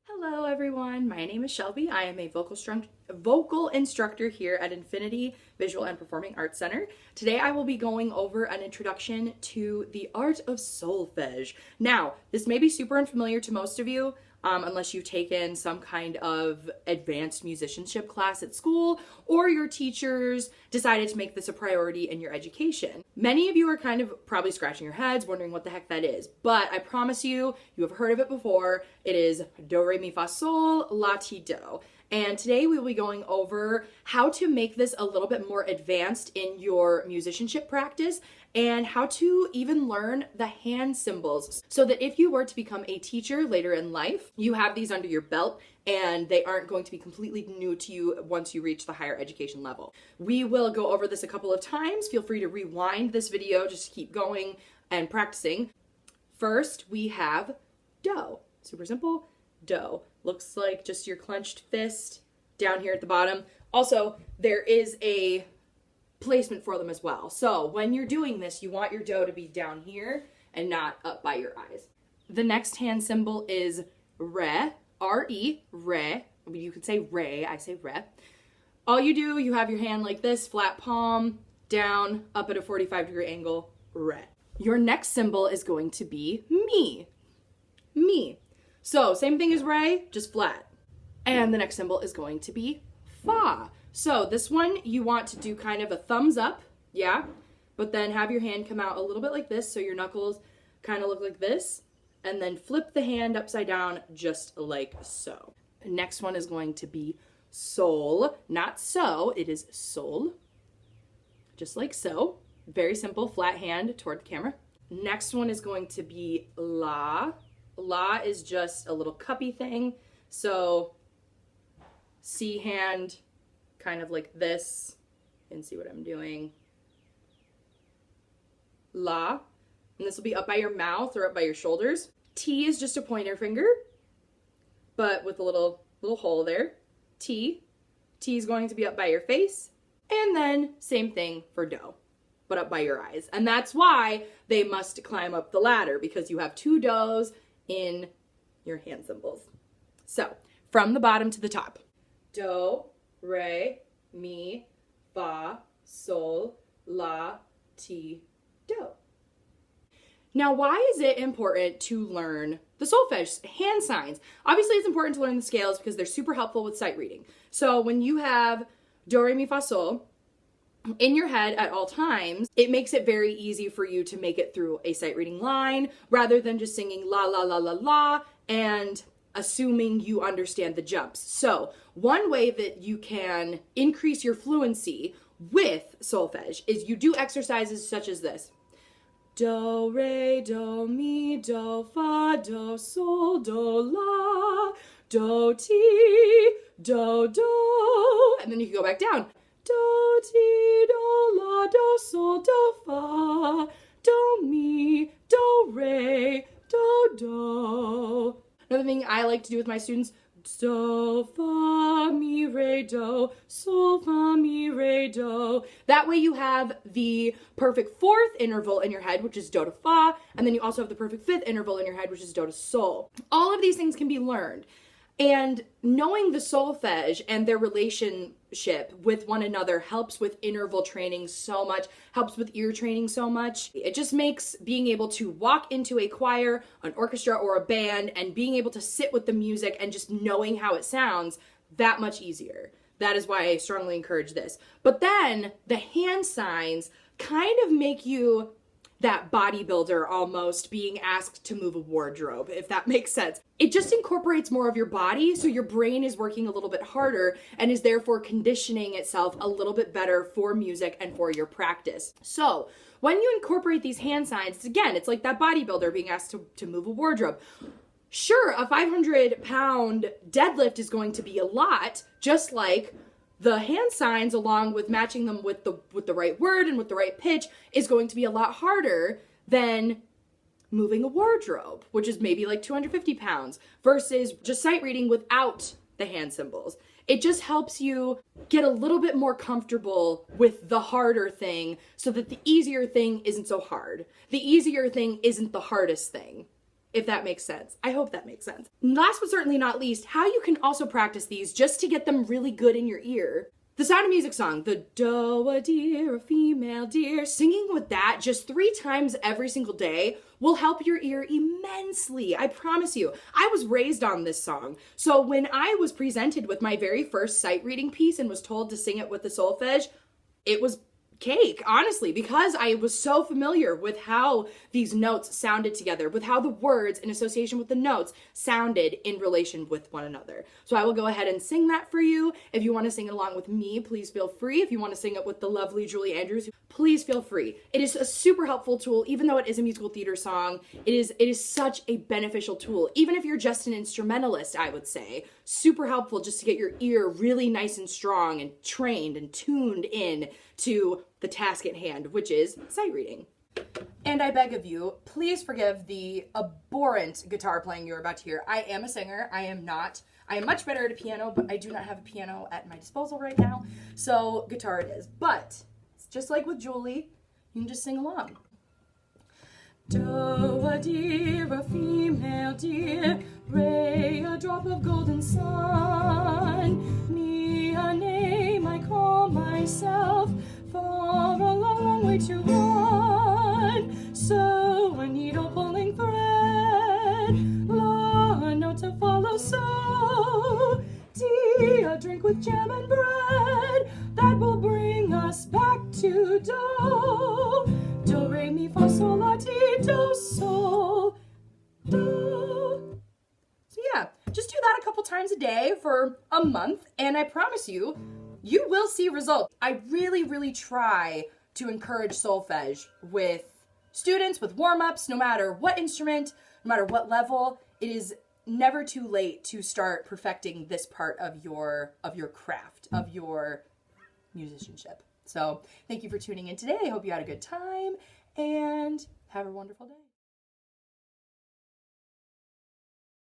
Hello everyone, my name is Shelby. I am a vocal instructor here at Infinity Visual and Performing Arts Center. Today I will be going over an introduction to the art of solfege. Now, this may be super unfamiliar to most of you, unless you've taken some kind of advanced musicianship class at school or your teachers decided to make this a priority in your education. Many of you are kind of probably scratching your heads wondering what the heck that is, but I promise you, you have heard of it before. It is do, re, mi, fa, sol, la, ti, do. And today we will be going over how to make this a little bit more advanced in your musicianship practice and how to even learn the hand symbols so that if you were to become a teacher later in life, you have these under your belt and they aren't going to be completely new to you once you reach the higher education level. We will go over this a couple of times. Feel free to rewind this video, just keep going and practicing. First, we have do. Super simple, do. Looks like just your clenched fist down here at the bottom. Also, there is a placement for them as well. So when you're doing this, you want your do to be down here and not up by your eyes. The next hand symbol is re, R-E, re. You could say re, I say re. All you do, you have your hand like this, flat palm, down, up at a 45-degree angle, re. Your next symbol is going to be mi, mi. So same thing as re, just flat. And the next symbol is going to be fa. So this one you want to do kind of a thumbs up, yeah? But then have your hand come out a little bit like this so your knuckles kind of look like this. And then flip the hand upside down just like so. The next one is going to be sol, not so, it is sol. Just like so. Very simple, flat hand toward the camera. Next one is going to be la. La is just a little cuppy thing. So C hand kind of like this, and see what I'm doing. La, and this will be up by your mouth or up by your shoulders. T is just a pointer finger, but with a little hole there. T. T is going to be up by your face, and then same thing for do, but up by your eyes. And that's why they must climb up the ladder, because you have two do's in your hand symbols. So, from the bottom to the top. Do, re, mi, fa, sol, la, ti, do. Now, why is it important to learn the solfege hand signs? Obviously, it's important to learn the scales because they're super helpful with sight reading. So when you have do, re, mi, fa, sol in your head at all times, it makes it very easy for you to make it through a sight reading line rather than just singing la, la, la, la, la, and assuming you understand the jumps. So one way that you can increase your fluency with solfege is you do exercises such as this. Do, re, do, mi, do, fa, do, sol, do, la, do, ti, do, do. And then you can go back down. Do, ti, do, la, do, sol, do, fa, do, mi, do, re, do, do. Another thing I like to do with my students, do, fa, mi, re, do, sol, fa, mi, re, do. That way you have the perfect fourth interval in your head, which is do to fa, and then you also have the perfect fifth interval in your head, which is do to sol. All of these things can be learned. And knowing the solfege and their relationship with one another helps with interval training so much, helps with ear training so much. It just makes being able to walk into a choir, an orchestra, or a band and being able to sit with the music and just knowing how it sounds that much easier. That is why I strongly encourage this. But then the hand signs kind of make you that bodybuilder almost being asked to move a wardrobe, if that makes sense. It just incorporates more of your body, so your brain is working a little bit harder and is therefore conditioning itself a little bit better for music and for your practice. So when you incorporate these hand signs, again, it's like that bodybuilder being asked to move a wardrobe. Sure, a 500-pound deadlift is going to be a lot, just like the hand signs, along with matching them with the right word and with the right pitch, is going to be a lot harder than moving a wardrobe, which is maybe like 250 pounds, versus just sight reading without the hand symbols. It just helps you get a little bit more comfortable with the harder thing so that the easier thing isn't so hard. The easier thing isn't the hardest thing. if that makes sense. I hope that makes sense. Last but certainly not least, how you can also practice these just to get them really good in your ear. The Sound of Music song, the do a deer, a female deer, singing with that just 3 times every single day will help your ear immensely. I promise you. I was raised on this song. So when I was presented with my very first sight reading piece and was told to sing it with the solfege, it was cake, honestly, because I was so familiar with how these notes sounded together, with how the words in association with the notes sounded in relation with one another. So I will go ahead and sing that for you. If you want to sing it along with me, please feel free. If you want to sing it with the lovely Julie Andrews, please feel free. It is a super helpful tool, even though it is a musical theater song. It is such a beneficial tool, even if you're just an instrumentalist, I would say. Super helpful just to get your ear really nice and strong and trained and tuned in to the task at hand, which is sight reading. And I beg of you, please forgive the abhorrent guitar playing you're about to hear. I am a singer. I am much better at a piano, but I do not have a piano at my disposal right now. So guitar it is. But it's just like with Julie, you can just sing along. Do a deer, a female deer, ray a drop of golden sun, me a name I call myself, for a long, long way to run, so a needle pulling thread, la a note to follow, so D a drink with jam and bread, that will bring us back to do. Do, re, mi, fa, sol, la, ti, do, sol, do. So yeah, just do that a couple times a day for a month, and I promise you, you will see results. I really, really try to encourage solfege with students, with warm-ups, no matter what instrument, no matter what level. It is never too late to start perfecting this part of your craft, of your musicianship. So thank you for tuning in today. I hope you had a good time and have a wonderful day.